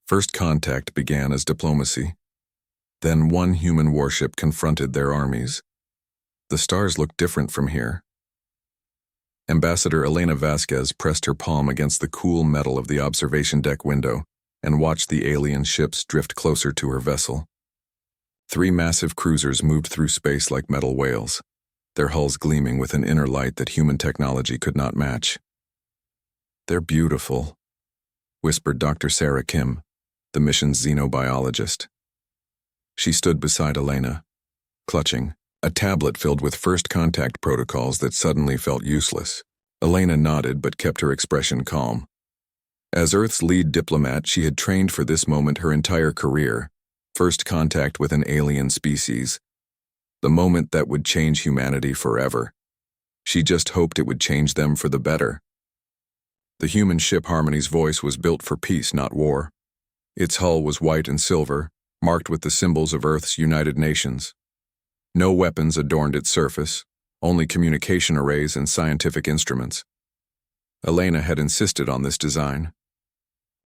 First contact began as diplomacy. Then one human warship confronted their armies. The stars looked different from here. Ambassador Elena Vasquez pressed her palm against the cool metal of the observation deck window and watched the alien ships drift closer to her vessel. 3 massive cruisers moved through space like metal whales, their hulls gleaming with an inner light that human technology could not match. "They're beautiful," whispered Dr. Sarah Kim, the mission's xenobiologist. She stood beside Elena, clutching a tablet filled with first contact protocols that suddenly felt useless. Elena nodded but kept her expression calm. As Earth's lead diplomat, she had trained for this moment her entire career, first contact with an alien species, the moment that would change humanity forever. She just hoped it would change them for the better. The human ship Harmony's voice was built for peace, not war. Its hull was white and silver, marked with the symbols of Earth's United Nations. No weapons adorned its surface, only communication arrays and scientific instruments. Elena had insisted on this design.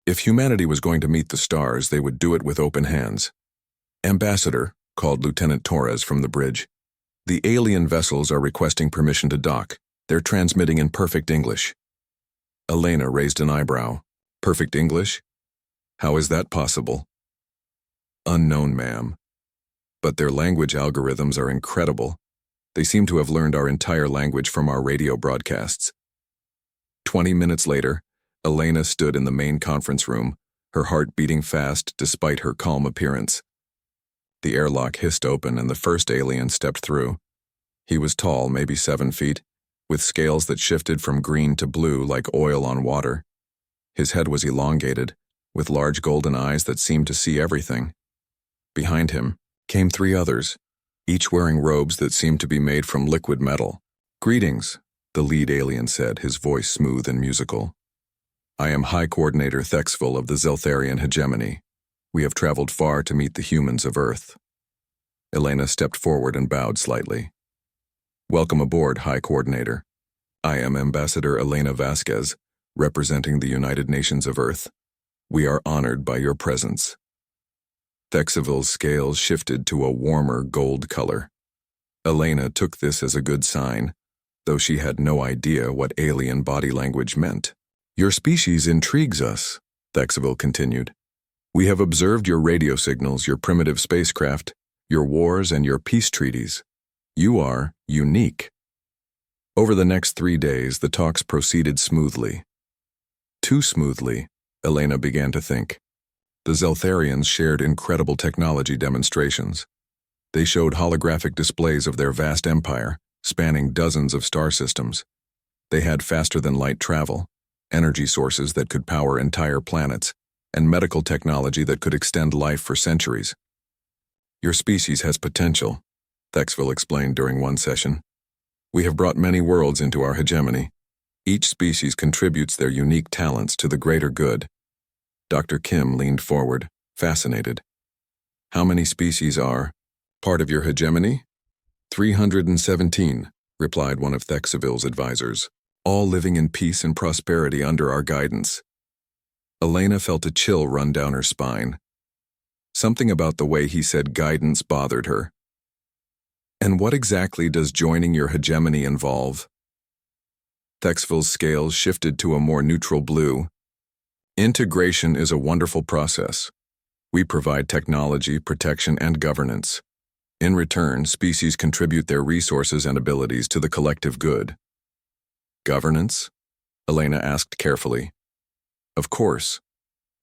If humanity was going to meet the stars, they would do it with open hands. "Ambassador," called Lieutenant Torres from the bridge, "the alien vessels are requesting permission to dock. They're transmitting in perfect English." Elena raised an eyebrow. "Perfect English? How is that possible?" "Unknown, ma'am. But their language algorithms are incredible. They seem to have learned our entire language from our radio broadcasts." 20 minutes later, Elena stood in the main conference room, her heart beating fast despite her calm appearance. The airlock hissed open and the first alien stepped through. He was tall, maybe 7 feet, with scales that shifted from green to blue like oil on water. His head was elongated, with large golden eyes that seemed to see everything. Behind him came 3 others, each wearing robes that seemed to be made from liquid metal. "Greetings," the lead alien said, his voice smooth and musical. "I am High Coordinator Thexville of the Zeltharian Hegemony. We have traveled far to meet the humans of Earth." Elena stepped forward and bowed slightly. "Welcome aboard, High Coordinator. I am Ambassador Elena Vasquez, representing the United Nations of Earth. We are honored by your presence." Thexville's scales shifted to a warmer gold color. Elena took this as a good sign, though she had no idea what alien body language meant. "Your species intrigues us," Thexville continued. "We have observed your radio signals, your primitive spacecraft, your wars, and your peace treaties. You are unique." Over the next 3 days, the talks proceeded smoothly. Too smoothly, Elena began to think. The Zeltharians shared incredible technology demonstrations. They showed holographic displays of their vast empire, spanning dozens of star systems. They had faster-than-light travel, energy sources that could power entire planets, and medical technology that could extend life for centuries. "Your species has potential," Thexville explained during one session. "We have brought many worlds into our hegemony. Each species contributes their unique talents to the greater good." Dr. Kim leaned forward, fascinated. "How many species are part of your hegemony?" 317, replied one of Thexville's advisors, "all living in peace and prosperity under our guidance." Elena felt a chill run down her spine. Something about the way he said guidance bothered her. "And what exactly does joining your hegemony involve?" Thexville's scales shifted to a more neutral blue. "Integration is a wonderful process. We provide technology, protection, and governance. In return, species contribute their resources and abilities to the collective good." "Governance?" Elena asked carefully. "Of course.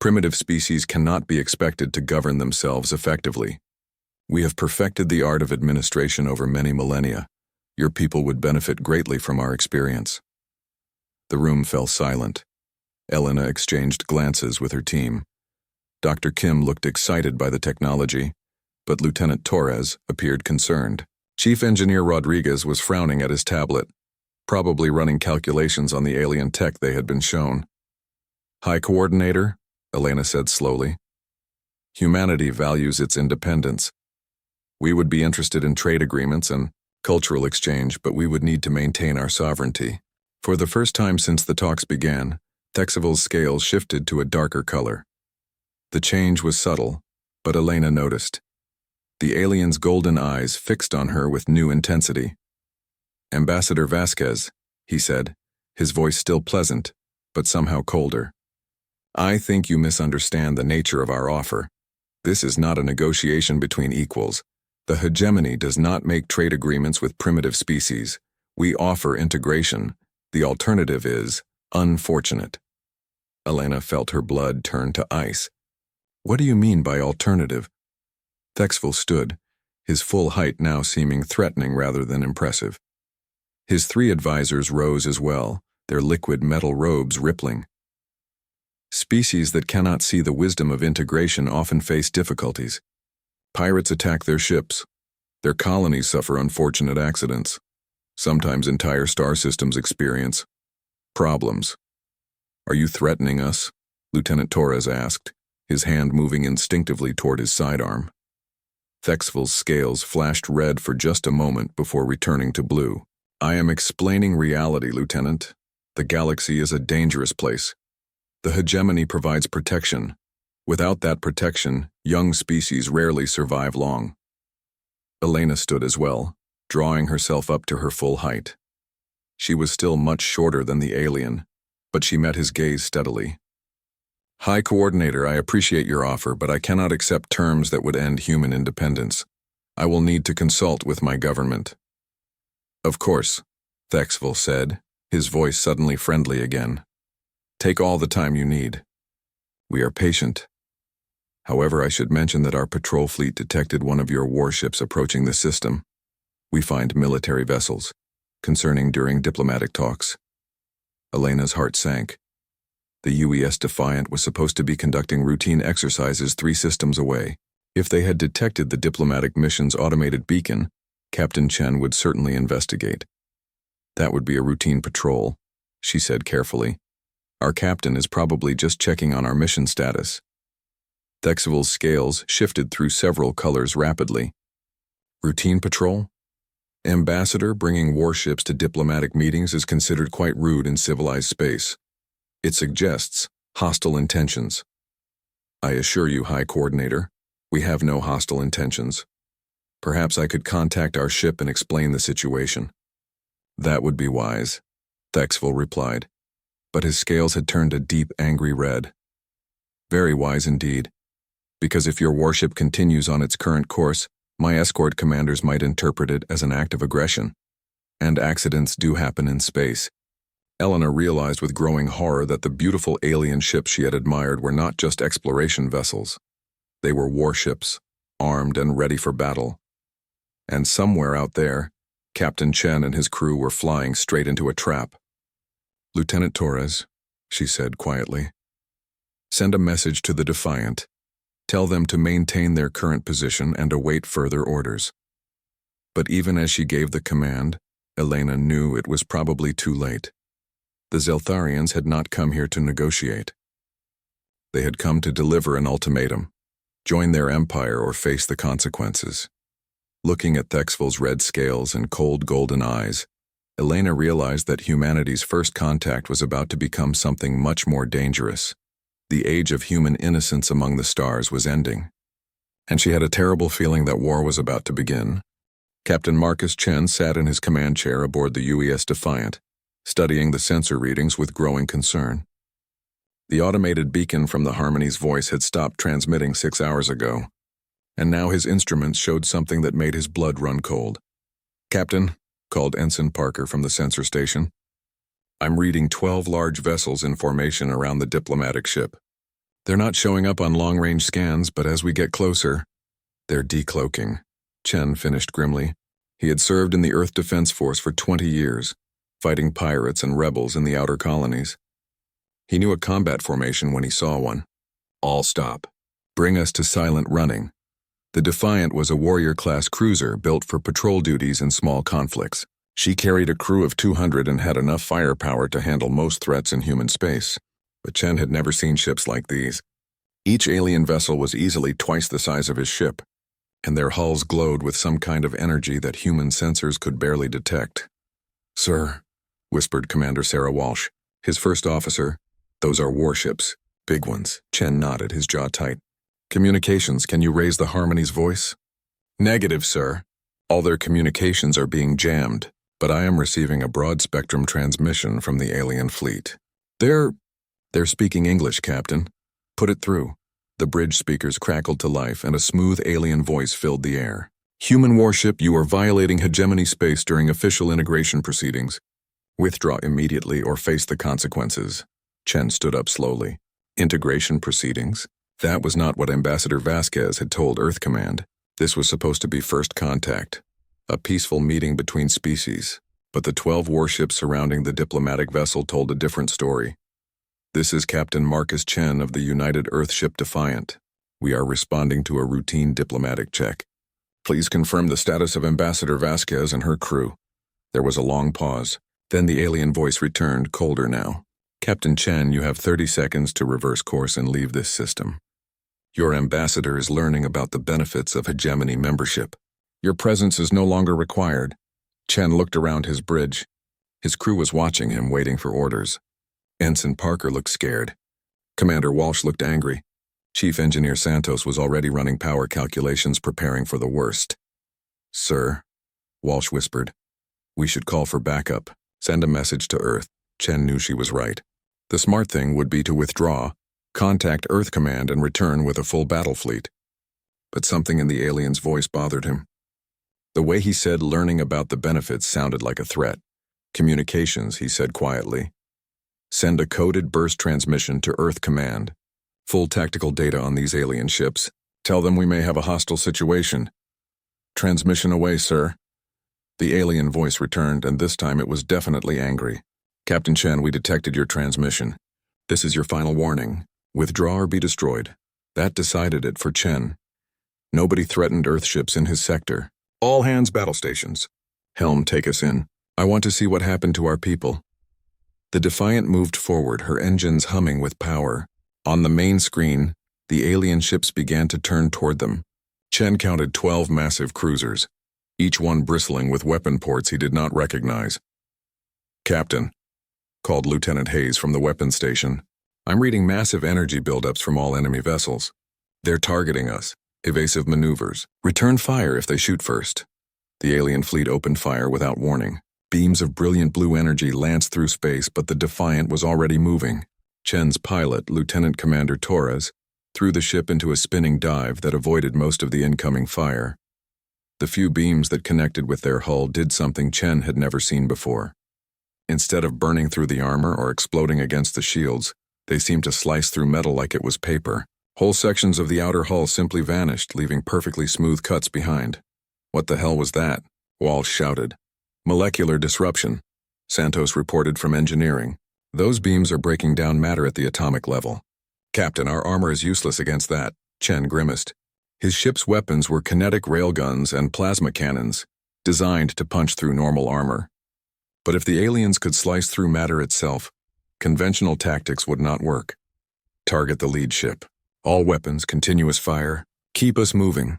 Primitive species cannot be expected to govern themselves effectively. We have perfected the art of administration over many millennia. Your people would benefit greatly from our experience." The room fell silent. Elena exchanged glances with her team. Dr. Kim looked excited by the technology, but Lieutenant Torres appeared concerned. Chief Engineer Rodriguez was frowning at his tablet, probably running calculations on the alien tech they had been shown. "High Coordinator," Elena said slowly, "humanity values its independence. We would be interested in trade agreements and cultural exchange, but we would need to maintain our sovereignty." For the first time since the talks began, Thexville's scales shifted to a darker color. The change was subtle, but Elena noticed. The alien's golden eyes fixed on her with new intensity. "Ambassador Vasquez," he said, his voice still pleasant, but somehow colder. "I think you misunderstand the nature of our offer. This is not a negotiation between equals. The hegemony does not make trade agreements with primitive species. We offer integration. The alternative is unfortunate." Elena felt her blood turn to ice. "What do you mean by alternative?" Thexville stood, his full height now seeming threatening rather than impressive. His 3 advisors rose as well, their liquid metal robes rippling. "Species that cannot see the wisdom of integration often face difficulties. Pirates attack their ships. Their colonies suffer unfortunate accidents. Sometimes entire star systems experience problems." "Are you threatening us?" Lieutenant Torres asked, his hand moving instinctively toward his sidearm. Thexville's scales flashed red for just a moment before returning to blue. "I am explaining reality, Lieutenant. The galaxy is a dangerous place. The hegemony provides protection. Without that protection, young species rarely survive long." Elena stood as well, drawing herself up to her full height. She was still much shorter than the alien, but she met his gaze steadily. "High Coordinator, I appreciate your offer, but I cannot accept terms that would end human independence. I will need to consult with my government." "Of course," Thexville said, his voice suddenly friendly again. "Take all the time you need. We are patient. However, I should mention that our patrol fleet detected one of your warships approaching the system. We find military vessels, concerning during diplomatic talks." Elena's heart sank. The UES Defiant was supposed to be conducting routine exercises 3 systems away. If they had detected the diplomatic mission's automated beacon, Captain Chen would certainly investigate. "That would be a routine patrol," she said carefully. "Our captain is probably just checking on our mission status." Thexville's scales shifted through several colors rapidly. "Routine patrol? Ambassador, bringing warships to diplomatic meetings is considered quite rude in civilized space. It suggests hostile intentions." "I assure you, High Coordinator, we have no hostile intentions. Perhaps I could contact our ship and explain the situation." "That would be wise," Thexville replied, but his scales had turned a deep, angry red. "Very wise indeed, because if your warship continues on its current course, my escort commanders might interpret it as an act of aggression. And accidents do happen in space." Elena realized with growing horror that the beautiful alien ships she had admired were not just exploration vessels. They were warships, armed and ready for battle. And somewhere out there, Captain Chen and his crew were flying straight into a trap. "Lieutenant Torres," she said quietly, "send a message to the Defiant. Tell them to maintain their current position and await further orders." But even as she gave the command, Elena knew it was probably too late. The Zeltharians had not come here to negotiate. They had come to deliver an ultimatum: join their empire or face the consequences. Looking at Thexville's red scales and cold golden eyes, Elena realized that humanity's first contact was about to become something much more dangerous. The age of human innocence among the stars was ending, and she had a terrible feeling that war was about to begin. Captain Marcus Chen sat in his command chair aboard the UES Defiant, studying the sensor readings with growing concern. The automated beacon from the Harmony's voice had stopped transmitting 6 hours ago, and now his instruments showed something that made his blood run cold. "Captain," called Ensign Parker from the sensor station, "I'm reading 12 large vessels in formation around the diplomatic ship. They're not showing up on long-range scans, but as we get closer, they're decloaking." Chen finished grimly. He had served in the Earth Defense Force for 20 years, fighting pirates and rebels in the outer colonies. He knew a combat formation when he saw one. "All stop. Bring us to silent running." The Defiant was a warrior-class cruiser built for patrol duties in small conflicts. She carried a crew of 200 and had enough firepower to handle most threats in human space. But Chen had never seen ships like these. Each alien vessel was easily twice the size of his ship, and their hulls glowed with some kind of energy that human sensors could barely detect. "Sir," whispered Commander Sarah Walsh, his first officer, "those are warships. Big ones. Chen nodded, his jaw tight. Communications, can you raise the Harmony's voice? Negative, sir. All their communications are being jammed, but I am receiving a broad-spectrum transmission from the alien fleet. They're speaking English, Captain. Put it through. The bridge speakers crackled to life, and a smooth alien voice filled the air. Human warship, you are violating hegemony space during official integration proceedings. Withdraw immediately or face the consequences. Chen stood up slowly. Integration proceedings? That was not what Ambassador Vasquez had told Earth Command. This was supposed to be first contact, a peaceful meeting between species. But the 12 warships surrounding the diplomatic vessel told a different story. This is Captain Marcus Chen of the United Earthship Defiant. We are responding to a routine diplomatic check. Please confirm the status of Ambassador Vasquez and her crew. There was a long pause. Then the alien voice returned, colder now. Captain Chen, you have 30 seconds to reverse course and leave this system. Your ambassador is learning about the benefits of hegemony membership. Your presence is no longer required. Chen looked around his bridge. His crew was watching him, waiting for orders. Ensign Parker looked scared. Commander Walsh looked angry. Chief Engineer Santos was already running power calculations, preparing for the worst. Sir, Walsh whispered, we should call for backup. Send a message to Earth. Chen knew she was right. The smart thing would be to withdraw, contact Earth Command, and return with a full battle fleet. But something in the alien's voice bothered him. The way he said learning about the benefits sounded like a threat. Communications, he said quietly. Send a coded burst transmission to Earth Command. Full tactical data on these alien ships. Tell them we may have a hostile situation. Transmission away, sir. The alien voice returned, and this time it was definitely angry. Captain Chen, we detected your transmission. This is your final warning. Withdraw or be destroyed. That decided it for Chen. Nobody threatened Earthships in his sector. All hands battle stations. Helm, take us in. I want to see what happened to our people. The Defiant moved forward, her engines humming with power. On the main screen, the alien ships began to turn toward them. Chen counted 12 massive cruisers, each one bristling with weapon ports he did not recognize. Captain, called Lieutenant Hayes from the weapons station, I'm reading massive energy buildups from all enemy vessels. They're targeting us. Evasive maneuvers. Return fire if they shoot first. The alien fleet opened fire without warning. Beams of brilliant blue energy lanced through space, but the Defiant was already moving. Chen's pilot, Lieutenant Commander Torres, threw the ship into a spinning dive that avoided most of the incoming fire. The few beams that connected with their hull did something Chen had never seen before. Instead of burning through the armor or exploding against the shields, they seemed to slice through metal like it was paper. Whole sections of the outer hull simply vanished, leaving perfectly smooth cuts behind. What the hell was that? Walsh shouted. Molecular disruption, Santos reported from engineering. Those beams are breaking down matter at the atomic level. Captain, our armor is useless against that, Chen grimaced. His ship's weapons were kinetic railguns and plasma cannons, designed to punch through normal armor. But if the aliens could slice through matter itself, conventional tactics would not work. Target the lead ship. All weapons, continuous fire. Keep us moving.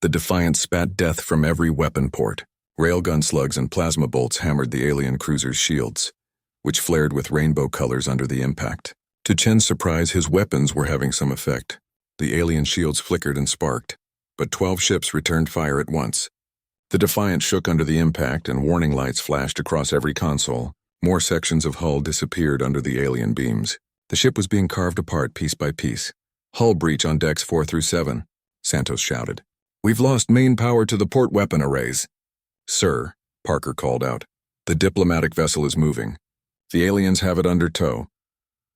The Defiant spat death from every weapon port. Railgun slugs and plasma bolts hammered the alien cruiser's shields, which flared with rainbow colors under the impact. To Chen's surprise, his weapons were having some effect. The alien shields flickered and sparked, but 12 ships returned fire at once. The Defiant shook under the impact, and warning lights flashed across every console. More sections of hull disappeared under the alien beams. The ship was being carved apart piece by piece. Hull breach on decks 4 through 7, Santos shouted. We've lost main power to the port weapon arrays. Sir, Parker called out. The diplomatic vessel is moving. The aliens have it under tow.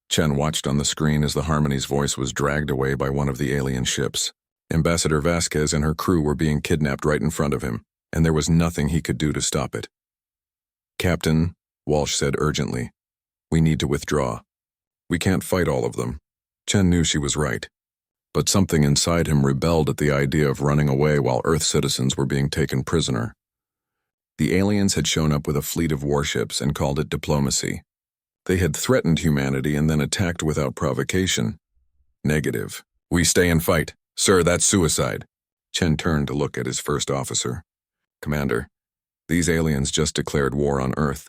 Chen watched on the screen as the Harmony's voice was dragged away by one of the alien ships. Ambassador Vasquez and her crew were being kidnapped right in front of him, and there was nothing he could do to stop it. Captain, Walsh said urgently, we need to withdraw. We can't fight all of them. Chen knew she was right, but something inside him rebelled at the idea of running away while Earth citizens were being taken prisoner. The aliens had shown up with a fleet of warships and called it diplomacy. They had threatened humanity and then attacked without provocation. Negative. We stay and fight. Sir, that's suicide. Chen turned to look at his first officer. Commander, these aliens just declared war on Earth.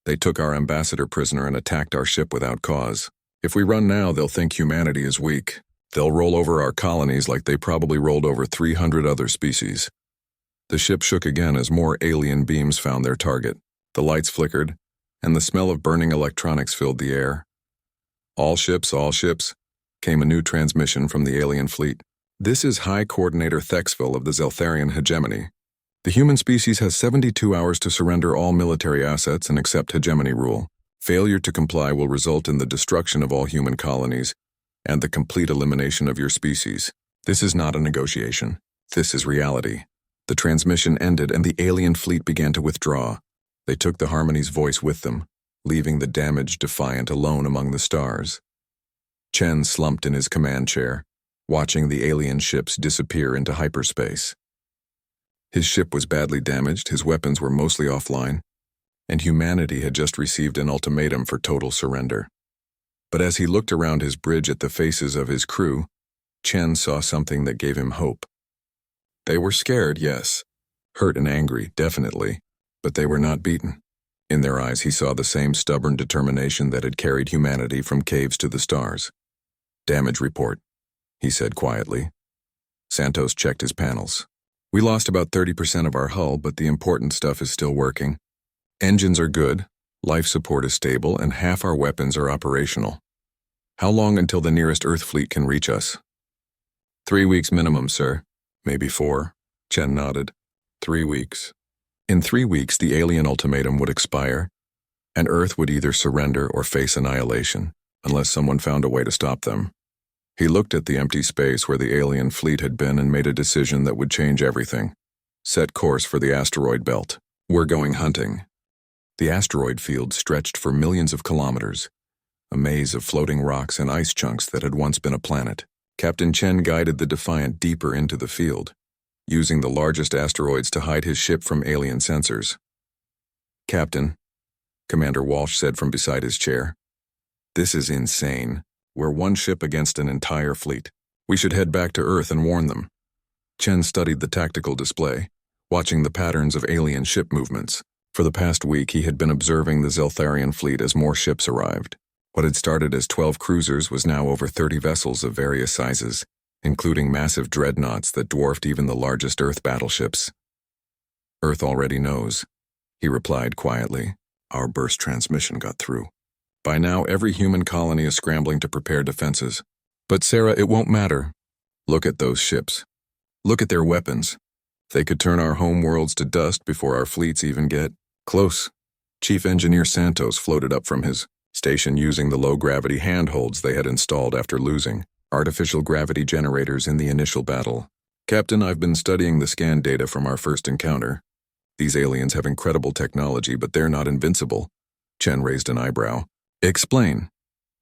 They took our ambassador prisoner and attacked our ship without cause. If we run now, they'll think humanity is weak. They'll roll over our colonies like they probably rolled over 300 other species. The ship shook again as more alien beams found their target. The lights flickered, and the smell of burning electronics filled the air. All ships, came a new transmission from the alien fleet. This is High Coordinator Thexville of the Zeltharian hegemony. The human species has 72 hours to surrender all military assets and accept hegemony rule. Failure to comply will result in the destruction of all human colonies and the complete elimination of your species. This is not a negotiation. This is reality. The transmission ended and the alien fleet began to withdraw. They took the Harmony's voice with them, leaving the damaged Defiant alone among the stars. Chen slumped in his command chair, watching the alien ships disappear into hyperspace. His ship was badly damaged, his weapons were mostly offline, and humanity had just received an ultimatum for total surrender. But as he looked around his bridge at the faces of his crew, Chen saw something that gave him hope. They were scared, yes. Hurt and angry, definitely. But they were not beaten. In their eyes he saw the same stubborn determination that had carried humanity from caves to the stars. "Damage report," he said quietly. Santos checked his panels. "We lost about 30% of our hull, but the important stuff is still working. Engines are good, life support is stable, and half our weapons are operational. How long until the nearest Earth fleet can reach us?" 3 weeks minimum, sir. Maybe 4. Chen nodded. 3 weeks. In 3 weeks, the alien ultimatum would expire, and Earth would either surrender or face annihilation, unless someone found a way to stop them. He looked at the empty space where the alien fleet had been and made a decision that would change everything. Set course for the asteroid belt. "We're going hunting." The asteroid field stretched for millions of kilometers, a maze of floating rocks and ice chunks that had once been a planet. Captain Chen guided the Defiant deeper into the field, using the largest asteroids to hide his ship from alien sensors. "Captain," Commander Walsh said from beside his chair, "this is insane. We're one ship against an entire fleet. We should head back to Earth and warn them." Chen studied the tactical display, watching the patterns of alien ship movements. For the past week, he had been observing the Zeltharian fleet as more ships arrived. What had started as 12 cruisers was now over 30 vessels of various sizes, including massive dreadnoughts that dwarfed even the largest Earth battleships. "Earth already knows," he replied quietly. "Our burst transmission got through. By now, every human colony is scrambling to prepare defenses. But Sarah, it won't matter. Look at those ships. Look at their weapons. They could turn our home worlds to dust before our fleets even get close." Chief Engineer Santos floated up from his station using the low-gravity handholds they had installed after losing artificial gravity generators in the initial battle. "Captain, I've been studying the scan data from our first encounter. These aliens have incredible technology, but they're not invincible." Chen raised an eyebrow. "Explain."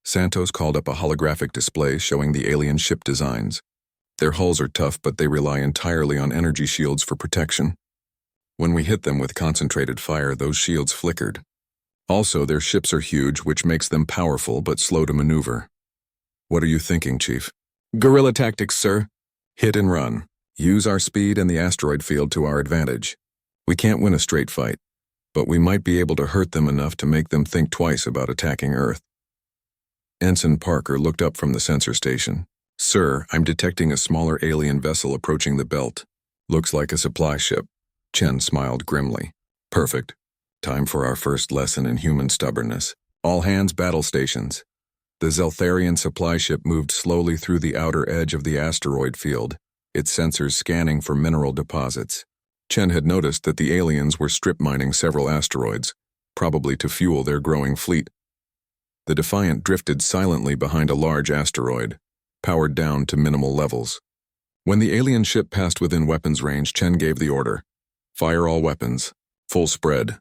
Santos called up a holographic display showing the alien ship designs. "Their hulls are tough, but they rely entirely on energy shields for protection. When we hit them with concentrated fire, those shields flickered. Also, their ships are huge, which makes them powerful but slow to maneuver." "What are you thinking, Chief?" "Guerrilla tactics, sir. Hit and run. Use our speed and the asteroid field to our advantage. We can't win a straight fight, but we might be able to hurt them enough to make them think twice about attacking Earth." Ensign Parker looked up from the sensor station. "Sir, I'm detecting a smaller alien vessel approaching the belt. Looks like a supply ship." Chen smiled grimly. "Perfect. Time for our first lesson in human stubbornness. All hands, battle stations." The Zeltharian supply ship moved slowly through the outer edge of the asteroid field, its sensors scanning for mineral deposits. Chen had noticed that the aliens were strip mining several asteroids, probably to fuel their growing fleet. The Defiant drifted silently behind a large asteroid, powered down to minimal levels. When the alien ship passed within weapons range, Chen gave the order. "Fire all weapons. Full spread."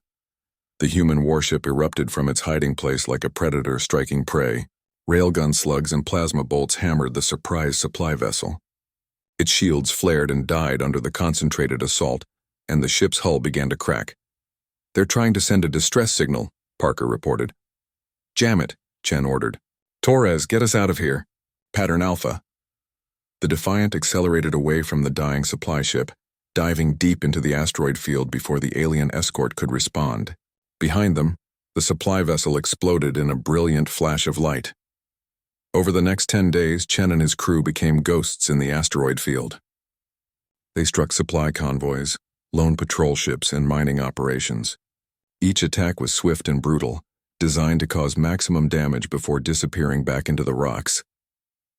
The human warship erupted from its hiding place like a predator striking prey. Railgun slugs and plasma bolts hammered the surprise supply vessel. Its shields flared and died under the concentrated assault, and the ship's hull began to crack. "They're trying to send a distress signal," Parker reported. "Jam it," Chen ordered. "Torres, get us out of here. Pattern Alpha." The Defiant accelerated away from the dying supply ship, diving deep into the asteroid field before the alien escort could respond. Behind them, the supply vessel exploded in a brilliant flash of light. Over the next 10 days, Chen and his crew became ghosts in the asteroid field. They struck supply convoys, lone patrol ships, and mining operations. Each attack was swift and brutal, designed to cause maximum damage before disappearing back into the rocks.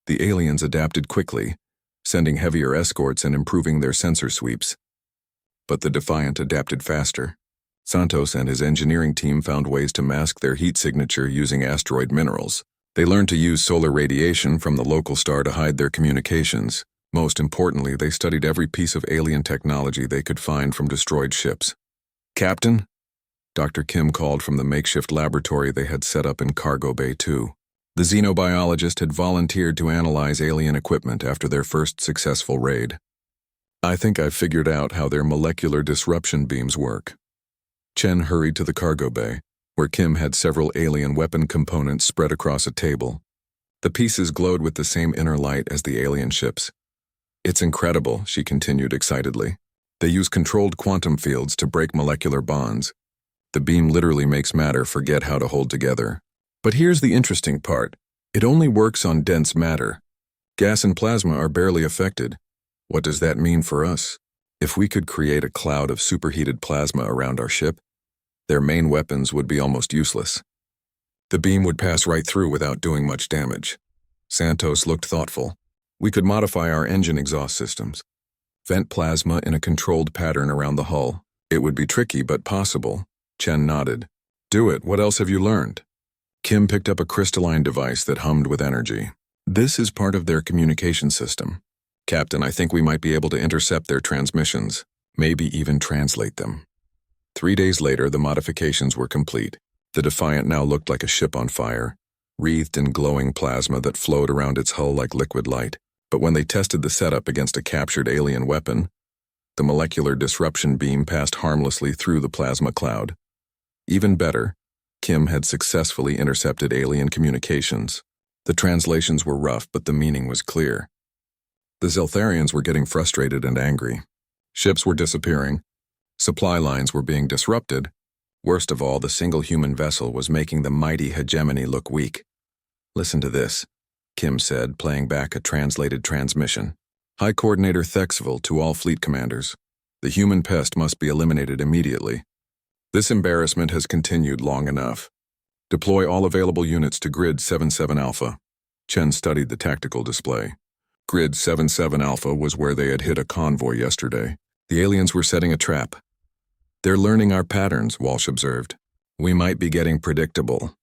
The aliens adapted quickly, sending heavier escorts and improving their sensor sweeps. But the Defiant adapted faster. Santos and his engineering team found ways to mask their heat signature using asteroid minerals. They learned to use solar radiation from the local star to hide their communications. Most importantly, they studied every piece of alien technology they could find from destroyed ships. "Captain?" Dr. Kim called from the makeshift laboratory they had set up in Cargo Bay 2. The xenobiologist had volunteered to analyze alien equipment after their first successful raid. "I think I've figured out how their molecular disruption beams work." Chen hurried to the cargo bay, where Kim had several alien weapon components spread across a table. The pieces glowed with the same inner light as the alien ships. "It's incredible," she continued excitedly. "They use controlled quantum fields to break molecular bonds. The beam literally makes matter forget how to hold together. But here's the interesting part. It only works on dense matter. Gas and plasma are barely affected. What does that mean for us? If we could create a cloud of superheated plasma around our ship, their main weapons would be almost useless. The beam would pass right through without doing much damage." Santos looked thoughtful. "We could modify our engine exhaust systems. Vent plasma in a controlled pattern around the hull. It would be tricky but possible." Chen nodded. "Do it. What else have you learned?" Kim picked up a crystalline device that hummed with energy. "This is part of their communication system. Captain, I think we might be able to intercept their transmissions, maybe even translate them." 3 days later, the modifications were complete. The Defiant now looked like a ship on fire, wreathed in glowing plasma that flowed around its hull like liquid light. But when they tested the setup against a captured alien weapon, the molecular disruption beam passed harmlessly through the plasma cloud. Even better, Kim had successfully intercepted alien communications. The translations were rough, but the meaning was clear. The Zeltharians were getting frustrated and angry. Ships were disappearing. Supply lines were being disrupted. Worst of all, the single human vessel was making the mighty hegemony look weak. "Listen to this," Kim said, playing back a translated transmission. "High Coordinator Thexville to all fleet commanders. The human pest must be eliminated immediately. This embarrassment has continued long enough. Deploy all available units to Grid 77 Alpha." Chen studied the tactical display. Grid 77 Alpha was where they had hit a convoy yesterday. The aliens were setting a trap. "They're learning our patterns," Walsh observed. "We might be getting predictable."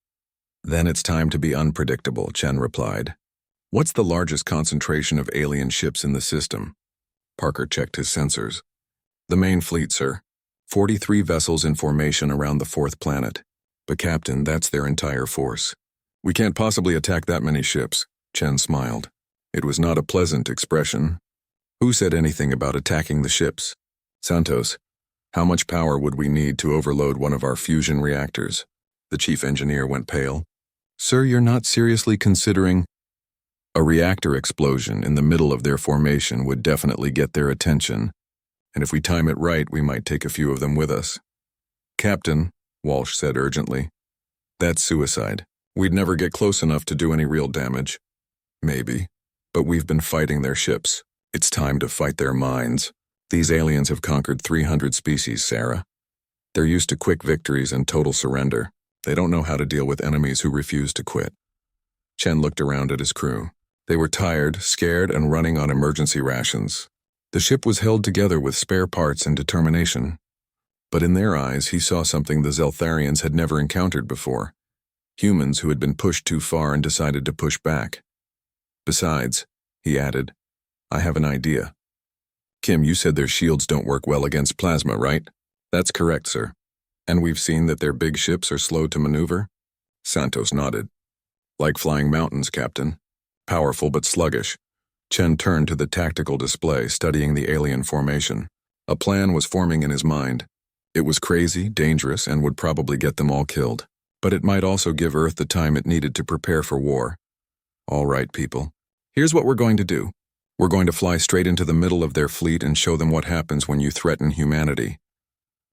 "Then it's time to be unpredictable," Chen replied. "What's the largest concentration of alien ships in the system?" Parker checked his sensors. "The main fleet, sir. 43 vessels in formation around the 4th planet. But Captain, that's their entire force. We can't possibly attack that many ships." Chen smiled. It was not a pleasant expression. "Who said anything about attacking the ships?" "Santos, how much power would we need to overload one of our fusion reactors?" The chief engineer went pale. "Sir, you're not seriously considering—" "A reactor explosion in the middle of their formation would definitely get their attention. And if we time it right, we might take a few of them with us." "Captain," Walsh said urgently, "that's suicide. We'd never get close enough to do any real damage." "Maybe, but we've been fighting their ships. It's time to fight their minds. These aliens have conquered 300 species, Sarah. They're used to quick victories and total surrender. They don't know how to deal with enemies who refuse to quit." Chen looked around at his crew. They were tired, scared, and running on emergency rations. The ship was held together with spare parts and determination. But in their eyes, he saw something the Zeltharians had never encountered before. Humans who had been pushed too far and decided to push back. "Besides," he added, "I have an idea." "Kim, you said their shields don't work well against plasma, right?" "That's correct, sir." "And we've seen that their big ships are slow to maneuver?" Santos nodded. "Like flying mountains, Captain. Powerful but sluggish." Chen turned to the tactical display, studying the alien formation. A plan was forming in his mind. It was crazy, dangerous, and would probably get them all killed. But it might also give Earth the time it needed to prepare for war. "All right, people. Here's what we're going to do. We're going to fly straight into the middle of their fleet and show them what happens when you threaten humanity."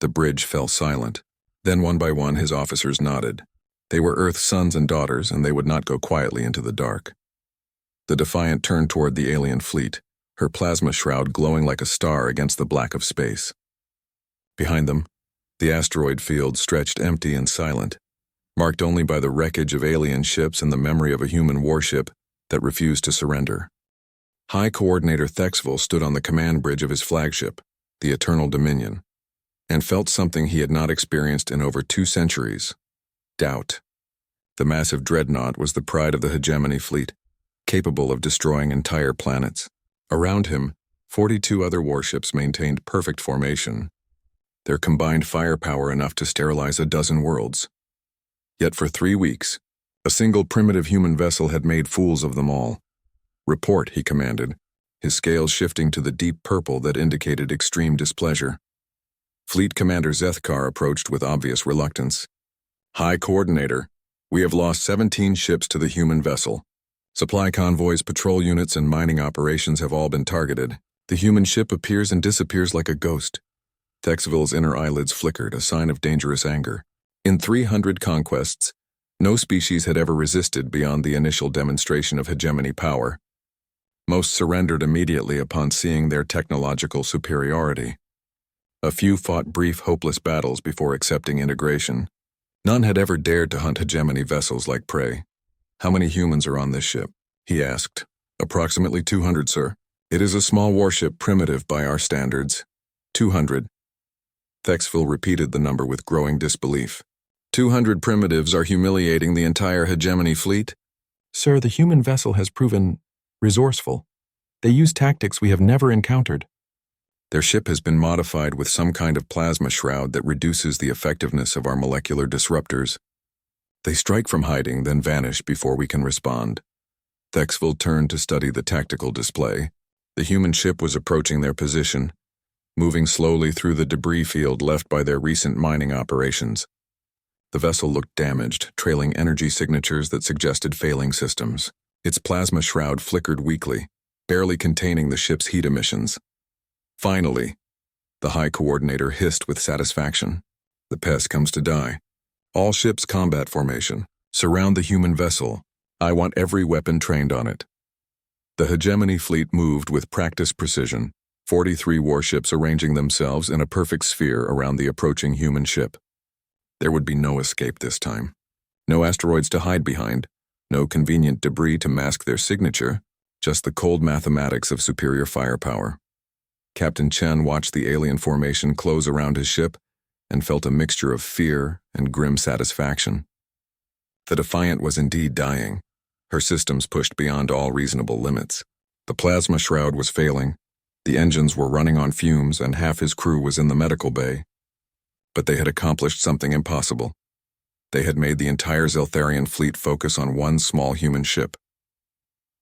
The bridge fell silent. Then one by one his officers nodded. They were Earth's sons and daughters, and they would not go quietly into the dark. The Defiant turned toward the alien fleet, her plasma shroud glowing like a star against the black of space. Behind them, the asteroid field stretched empty and silent, marked only by the wreckage of alien ships and the memory of a human warship that refused to surrender. High Coordinator Thexville stood on the command bridge of his flagship, the Eternal Dominion, and felt something he had not experienced in over 2 centuries: doubt. The massive dreadnought was the pride of the hegemony fleet, capable of destroying entire planets. Around him, 42 other warships maintained perfect formation, their combined firepower enough to sterilize a dozen worlds. Yet for 3 weeks, a single primitive human vessel had made fools of them all. "Report," he commanded, his scales shifting to the deep purple that indicated extreme displeasure. Fleet Commander Zethkar approached with obvious reluctance. "High Coordinator, we have lost 17 ships to the human vessel. Supply convoys, patrol units, and mining operations have all been targeted. The human ship appears and disappears like a ghost." Thexville's inner eyelids flickered, a sign of dangerous anger. In 300 conquests, no species had ever resisted beyond the initial demonstration of hegemony power. Most surrendered immediately upon seeing their technological superiority. A few fought brief, hopeless battles before accepting integration. None had ever dared to hunt hegemony vessels like prey. "How many humans are on this ship?" he asked. "Approximately 200, sir. It is a small warship, primitive by our standards." 200. Thexville repeated the number with growing disbelief. 200 primitives are humiliating the entire hegemony fleet? "Sir, the human vessel has proven resourceful. They use tactics we have never encountered." "Their ship has been modified with some kind of plasma shroud that reduces the effectiveness of our molecular disruptors. They strike from hiding, then vanish before we can respond." Thexville turned to study the tactical display. The human ship was approaching their position, moving slowly through the debris field left by their recent mining operations. The vessel looked damaged, trailing energy signatures that suggested failing systems. Its plasma shroud flickered weakly, barely containing the ship's heat emissions. "Finally," the High Coordinator hissed with satisfaction. "The pest comes to die. All ships combat formation. Surround the human vessel. I want every weapon trained on it." The hegemony fleet moved with practiced precision, 43 warships arranging themselves in a perfect sphere around the approaching human ship. There would be no escape this time. No asteroids to hide behind, no convenient debris to mask their signature, just the cold mathematics of superior firepower. Captain Chen watched the alien formation close around his ship and felt a mixture of fear and grim satisfaction. The Defiant was indeed dying, her systems pushed beyond all reasonable limits. The plasma shroud was failing, the engines were running on fumes, and half his crew was in the medical bay. But they had accomplished something impossible. They had made the entire Zeltharian fleet focus on one small human ship.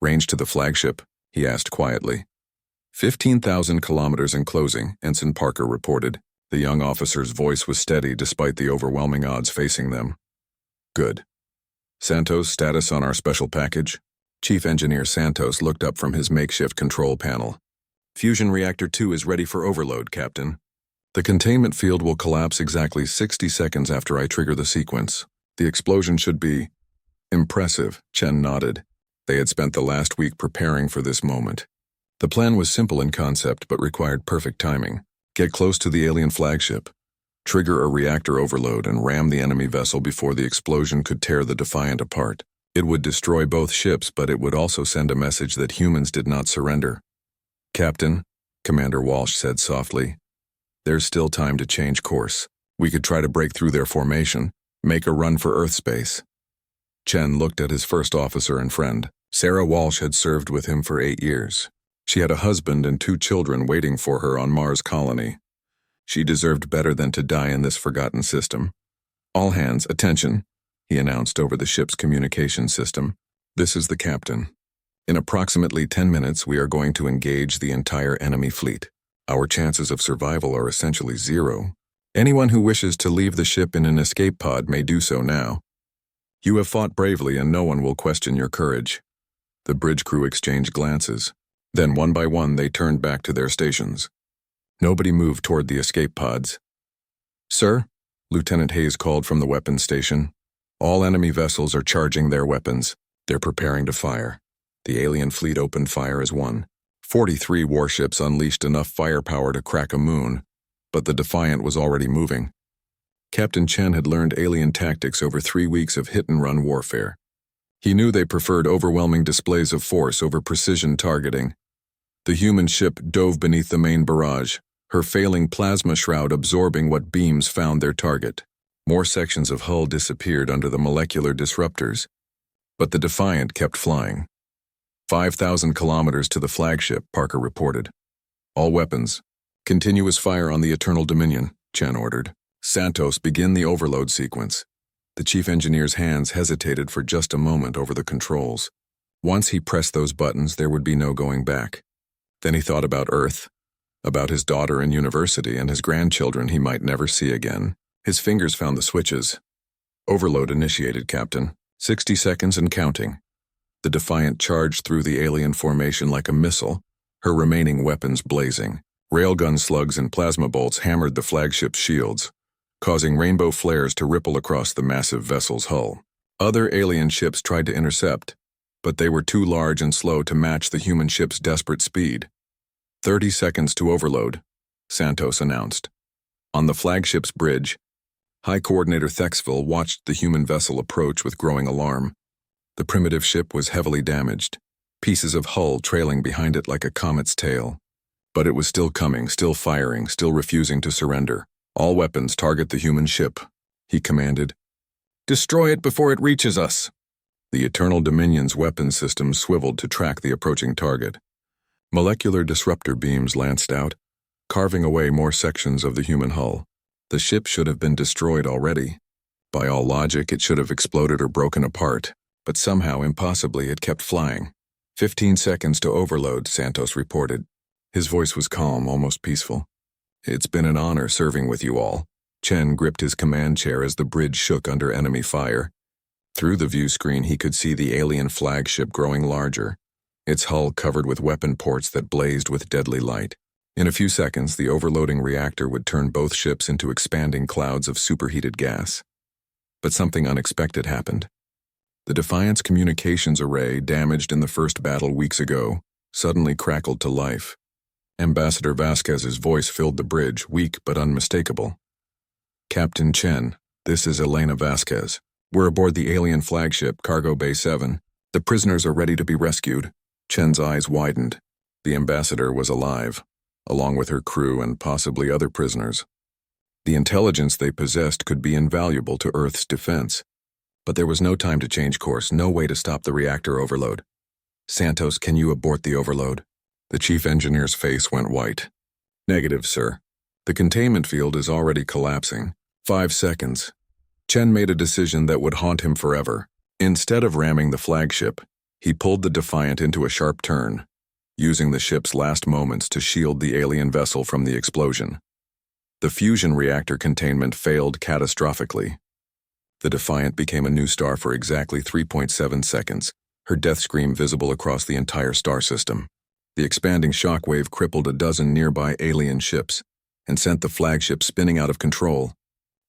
"Range to the flagship?" he asked quietly. 15,000 kilometers in closing, Ensign Parker reported. The young officer's voice was steady despite the overwhelming odds facing them. "Good. Santos, status on our special package?" Chief Engineer Santos looked up from his makeshift control panel. "Fusion Reactor 2 is ready for overload, Captain. The containment field will collapse exactly 60 seconds after I trigger the sequence. The explosion should be..." "Impressive," Chen nodded. They had spent the last week preparing for this moment. The plan was simple in concept but required perfect timing. Get close to the alien flagship, trigger a reactor overload, and ram the enemy vessel before the explosion could tear the Defiant apart. It would destroy both ships, but it would also send a message that humans did not surrender. "Captain," Commander Walsh said softly, "there's still time to change course. We could try to break through their formation, make a run for Earth space." Chen looked at his first officer and friend. Sarah Walsh had served with him for 8 years. She had a husband and 2 children waiting for her on Mars colony. She deserved better than to die in this forgotten system. "All hands, attention," he announced over the ship's communication system. "This is the captain. In approximately 10 minutes, we are going to engage the entire enemy fleet. Our chances of survival are essentially 0. Anyone who wishes to leave the ship in an escape pod may do so now. You have fought bravely and no one will question your courage." The bridge crew exchanged glances. Then one by one they turned back to their stations. Nobody moved toward the escape pods. "Sir," Lieutenant Hayes called from the weapons station, "all enemy vessels are charging their weapons. They're preparing to fire." The alien fleet opened fire as one. 43 warships unleashed enough firepower to crack a moon, but the Defiant was already moving. Captain Chen had learned alien tactics over 3 weeks of hit-and-run warfare. He knew they preferred overwhelming displays of force over precision targeting. The human ship dove beneath the main barrage, her failing plasma shroud absorbing what beams found their target. More sections of hull disappeared under the molecular disruptors, but the Defiant kept flying. 5,000 kilometers to the flagship, Parker reported. All weapons. Continuous fire on the Eternal Dominion, Chen ordered. Santos, begin the overload sequence. The chief engineer's hands hesitated for just a moment over the controls. Once he pressed those buttons, there would be no going back. Then he thought about Earth, about his daughter in university and his grandchildren he might never see again. His fingers found the switches. Overload initiated, Captain. 60 seconds and counting. The Defiant charged through the alien formation like a missile, her remaining weapons blazing. Railgun slugs and plasma bolts hammered the flagship's shields, causing rainbow flares to ripple across the massive vessel's hull. Other alien ships tried to intercept, but they were too large and slow to match the human ship's desperate speed. 30 seconds to overload, Santos announced. On the flagship's bridge, High Coordinator Thexville watched the human vessel approach with growing alarm. The primitive ship was heavily damaged, pieces of hull trailing behind it like a comet's tail. But it was still coming, still firing, still refusing to surrender. All weapons target the human ship, he commanded. Destroy it before it reaches us. The Eternal Dominion's weapon system swiveled to track the approaching target. Molecular disruptor beams lanced out, carving away more sections of the human hull. The ship should have been destroyed already. By all logic, it should have exploded or broken apart, but somehow, impossibly, it kept flying. 15 seconds to overload, Santos reported. His voice was calm, almost peaceful. It's been an honor serving with you all. Chen gripped his command chair as the bridge shook under enemy fire. Through the view screen, he could see the alien flagship growing larger, its hull covered with weapon ports that blazed with deadly light. In a few seconds, the overloading reactor would turn both ships into expanding clouds of superheated gas. But something unexpected happened. The Defiant's communications array, damaged in the first battle weeks ago, suddenly crackled to life. Ambassador Vasquez's voice filled the bridge, weak but unmistakable. Captain Chen, this is Elena Vasquez. We're aboard the alien flagship, Cargo Bay 7. The prisoners are ready to be rescued. Chen's eyes widened. The ambassador was alive, along with her crew and possibly other prisoners. The intelligence they possessed could be invaluable to Earth's defense. But there was no time to change course, no way to stop the reactor overload. Santos, can you abort the overload? The chief engineer's face went white. Negative, sir. The containment field is already collapsing. 5 seconds. Chen made a decision that would haunt him forever. Instead of ramming the flagship, he pulled the Defiant into a sharp turn, using the ship's last moments to shield the alien vessel from the explosion. The fusion reactor containment failed catastrophically. The Defiant became a new star for exactly 3.7 seconds, her death scream visible across the entire star system. The expanding shockwave crippled a dozen nearby alien ships and sent the flagship spinning out of control.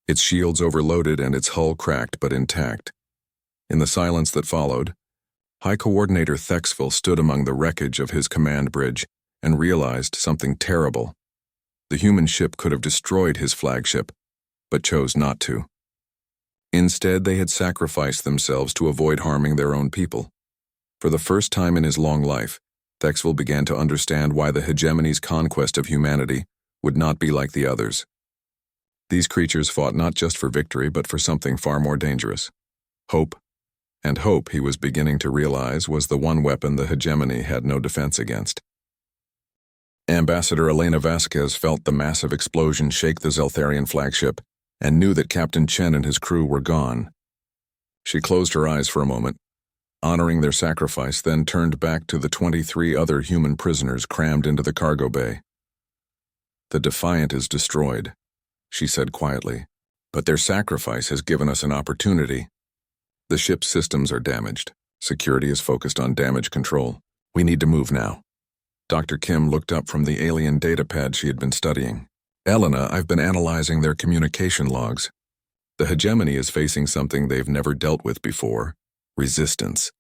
Its shields overloaded and its hull cracked but intact. In the silence that followed, High Coordinator Thexville stood among the wreckage of his command bridge and realized something terrible. The human ship could have destroyed his flagship, but chose not to. Instead, they had sacrificed themselves to avoid harming their own people. For the first time in his long life, Thexville began to understand why the hegemony's conquest of humanity would not be like the others. These creatures fought not just for victory, but for something far more dangerous. Hope. And hope, he was beginning to realize, was the one weapon the hegemony had no defense against. Ambassador Elena Vasquez felt the massive explosion shake the Zeltharian flagship and knew that Captain Chen and his crew were gone. She closed her eyes for a moment, honoring their sacrifice, then turned back to the 23 other human prisoners crammed into the cargo bay. The Defiant is destroyed, she said quietly, but their sacrifice has given us an opportunity. The ship's systems are damaged. Security is focused on damage control. We need to move now. Dr. Kim looked up from the alien datapad she had been studying. Elena, I've been analyzing their communication logs. The hegemony is facing something they've never dealt with before: resistance.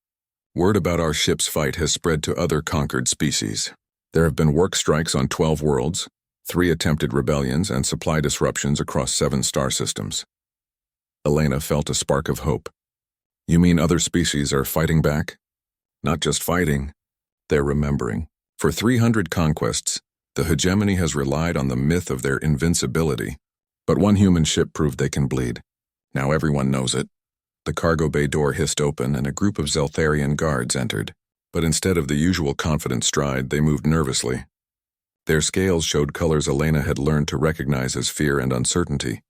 Word about our ship's fight has spread to other conquered species. There have been work strikes on 12 worlds, 3 attempted rebellions, and supply disruptions across 7 star systems. Elena felt a spark of hope. You mean other species are fighting back? Not just fighting, they're remembering. For 300 conquests, the hegemony has relied on the myth of their invincibility. But one human ship proved they can bleed. Now everyone knows it. The cargo bay door hissed open and a group of Zeltharian guards entered. But instead of the usual confident stride, they moved nervously. Their scales showed colors Elena had learned to recognize as fear and uncertainty.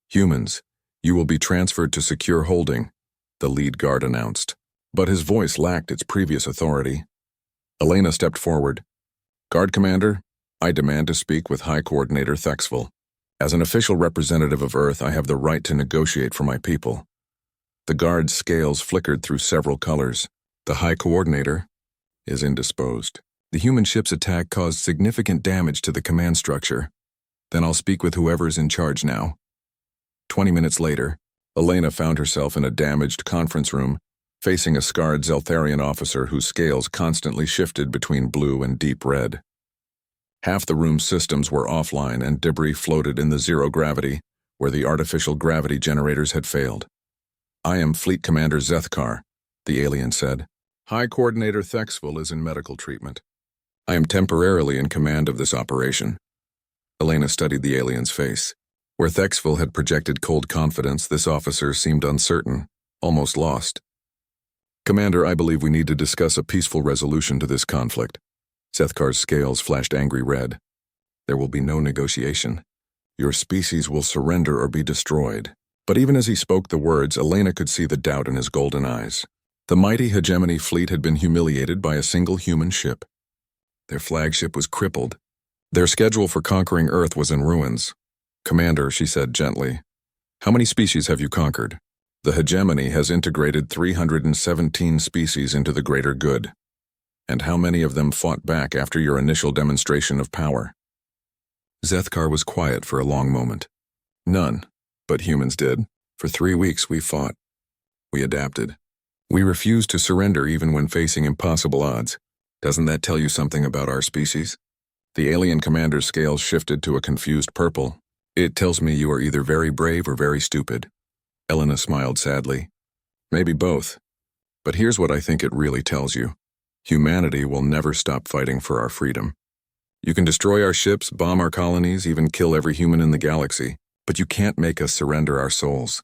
Humans, you will be transferred to secure holding, the lead guard announced. But his voice lacked its previous authority. Elena stepped forward. Guard Commander, I demand to speak with High Coordinator Thexville. As an official representative of Earth, I have the right to negotiate for my people. The guard's scales flickered through several colors. The High Coordinator is indisposed. The human ship's attack caused significant damage to the command structure. Then I'll speak with whoever's in charge now. 20 minutes later, Elena found herself in a damaged conference room, facing a scarred Zeltharian officer whose scales constantly shifted between blue and deep red. Half the room's systems were offline and debris floated in the zero gravity, where the artificial gravity generators had failed. I am Fleet Commander Zethkar, the alien said. High Coordinator Thexville is in medical treatment. I am temporarily in command of this operation. Elena studied the alien's face. Where Thexville had projected cold confidence, this officer seemed uncertain, almost lost. Commander, I believe we need to discuss a peaceful resolution to this conflict. Zethkar's scales flashed angry red. There will be no negotiation. Your species will surrender or be destroyed. But even as he spoke the words, Elena could see the doubt in his golden eyes. The mighty hegemony fleet had been humiliated by a single human ship. Their flagship was crippled. Their schedule for conquering Earth was in ruins. Commander, she said gently, how many species have you conquered? The hegemony has integrated 317 species into the greater good. And how many of them fought back after your initial demonstration of power? Zethkar was quiet for a long moment. None, but humans did. For 3 weeks we fought. We adapted. We refused to surrender even when facing impossible odds. Doesn't that tell you something about our species? The alien commander's scales shifted to a confused purple. It tells me you are either very brave or very stupid. Elena smiled sadly. Maybe both. But here's what I think it really tells you. Humanity will never stop fighting for our freedom. You can destroy our ships, bomb our colonies, even kill every human in the galaxy, but you can't make us surrender our souls.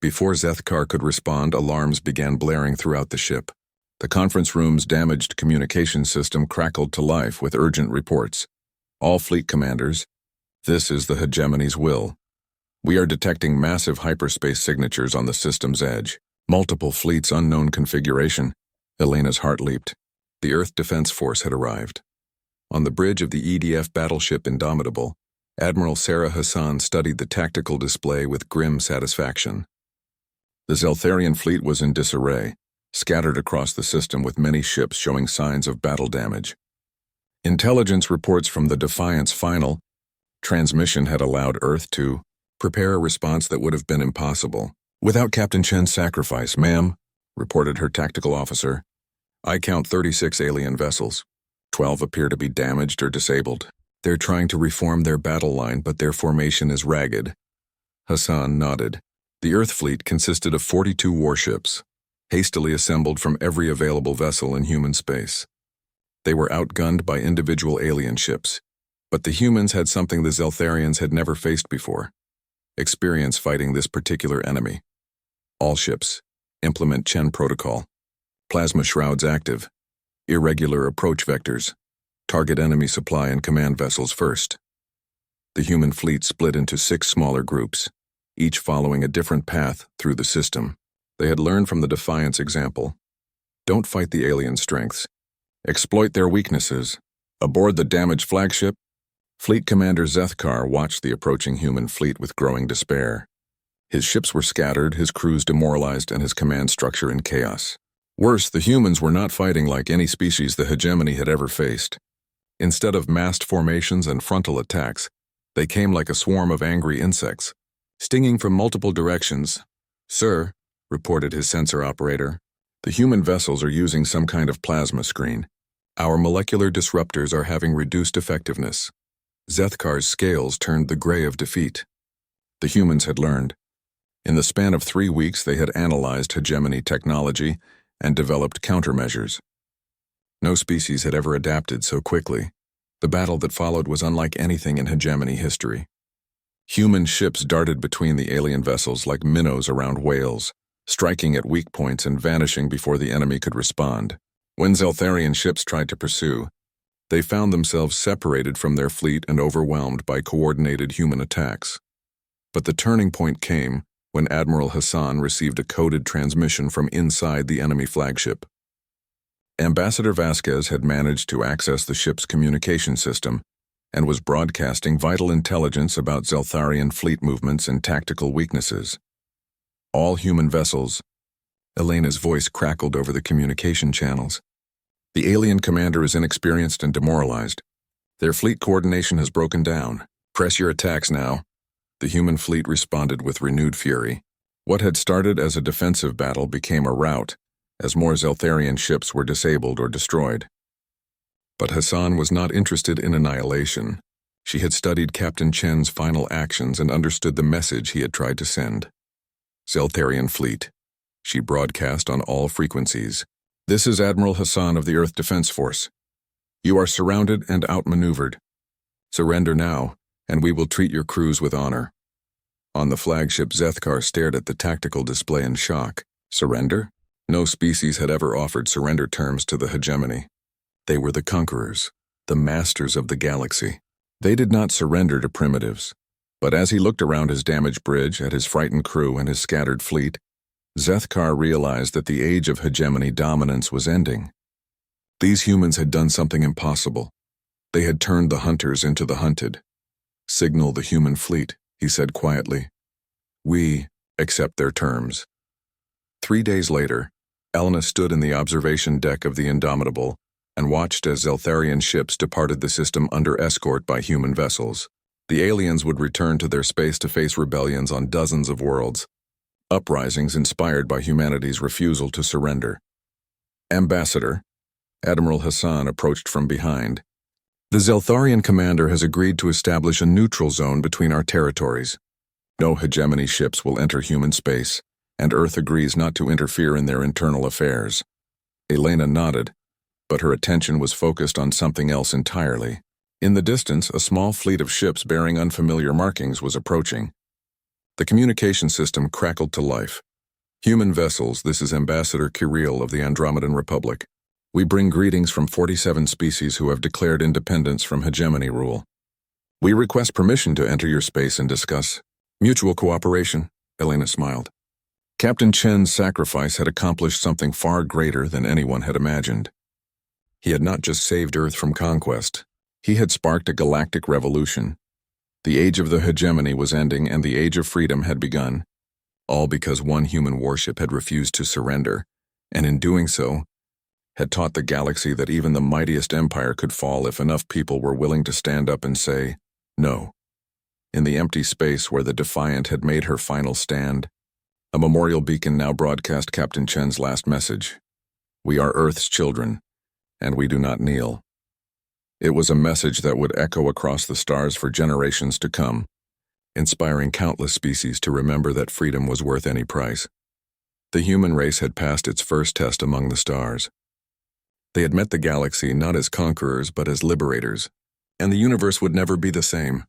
Before Zethkar could respond, alarms began blaring throughout the ship. The conference room's damaged communication system crackled to life with urgent reports. All fleet commanders, this is the hegemony's will. We are detecting massive hyperspace signatures on the system's edge. Multiple fleets unknown configuration. Elena's heart leaped. The Earth Defense Force had arrived. On the bridge of the EDF battleship Indomitable, Admiral Sarah Hassan studied the tactical display with grim satisfaction. The Zeltharian fleet was in disarray, scattered across the system with many ships showing signs of battle damage. Intelligence reports from the Defiant's final transmission had allowed Earth to prepare a response that would have been impossible. Without Captain Chen's sacrifice, ma'am, reported her tactical officer, I count 36 alien vessels. 12 appear to be damaged or disabled. They're trying to reform their battle line, but their formation is ragged. Hassan nodded. The Earth fleet consisted of 42 warships, hastily assembled from every available vessel in human space. They were outgunned by individual alien ships, but the humans had something the Zeltharians had never faced before: experience fighting this particular enemy. All ships, implement Chen protocol. Plasma shrouds active. Irregular approach vectors. Target enemy supply and command vessels first. The human fleet split into 6 smaller groups, each following a different path through the system. They had learned from the Defiant's example. Don't fight the alien strengths. Exploit their weaknesses. Aboard the damaged flagship, Fleet Commander Zethkar watched the approaching human fleet with growing despair. His ships were scattered, his crews demoralized, and his command structure in chaos. Worse, the humans were not fighting like any species the hegemony had ever faced. Instead of massed formations and frontal attacks, they came like a swarm of angry insects, stinging from multiple directions. Sir, reported his sensor operator, The human vessels are using some kind of plasma screen. Our molecular disruptors are having reduced effectiveness. Zethkar's scales turned the gray of defeat. The humans had learned. In the span of 3 weeks, they had analyzed hegemony technology and developed countermeasures. No species had ever adapted so quickly. The battle that followed was unlike anything in hegemony history. Human ships darted between the alien vessels like minnows around whales, striking at weak points and vanishing before the enemy could respond. When Zeltharian ships tried to pursue, they found themselves separated from their fleet and overwhelmed by coordinated human attacks. But the turning point came when Admiral Hassan received a coded transmission from inside the enemy flagship. Ambassador Vasquez had managed to access the ship's communication system and was broadcasting vital intelligence about Zeltharian fleet movements and tactical weaknesses. All human vessels. Elena's voice crackled over the communication channels. The alien commander is inexperienced and demoralized. Their fleet coordination has broken down. Press your attacks now. The human fleet responded with renewed fury. What had started as a defensive battle became a rout, as more Zeltharian ships were disabled or destroyed. But Hassan was not interested in annihilation. She had studied Captain Chen's final actions and understood the message he had tried to send. Zeltharian fleet. She broadcast on all frequencies. This is Admiral Hassan of the Earth Defense Force. You are surrounded and outmaneuvered. Surrender now, and we will treat your crews with honor. On the flagship, Zethkar stared at the tactical display in shock. Surrender? No species had ever offered surrender terms to the hegemony. They were the conquerors, the masters of the galaxy. They did not surrender to primitives. But as he looked around his damaged bridge, at his frightened crew and his scattered fleet, Zethkar realized that the age of hegemony dominance was ending. These humans had done something impossible. They had turned the hunters into the hunted. Signal the human fleet, he said quietly. We accept their terms. 3 days later, Elena stood in the observation deck of the Indomitable and watched as Zeltharian ships departed the system under escort by human vessels. The aliens would return to their space to face rebellions on dozens of worlds, uprisings inspired by humanity's refusal to surrender. Ambassador, Admiral Hassan approached from behind. The Zeltharian commander has agreed to establish a neutral zone between our territories. No hegemony ships will enter human space, and Earth agrees not to interfere in their internal affairs. Elena nodded, but her attention was focused on something else entirely. In the distance, a small fleet of ships bearing unfamiliar markings was approaching. The communication system crackled to life. Human vessels, this is Ambassador Kirill of the Andromedan Republic. We bring greetings from 47 species who have declared independence from hegemony rule. We request permission to enter your space and discuss mutual cooperation, Elena smiled. Captain Chen's sacrifice had accomplished something far greater than anyone had imagined. He had not just saved Earth from conquest. He had sparked a galactic revolution. The age of the hegemony was ending and the age of freedom had begun, all because one human warship had refused to surrender, and in doing so, had taught the galaxy that even the mightiest empire could fall if enough people were willing to stand up and say, no. In the empty space where the Defiant had made her final stand, a memorial beacon now broadcast Captain Chen's last message. We are Earth's children, and we do not kneel. It was a message that would echo across the stars for generations to come, inspiring countless species to remember that freedom was worth any price. The human race had passed its first test among the stars. They had met the galaxy not as conquerors but as liberators, and the universe would never be the same.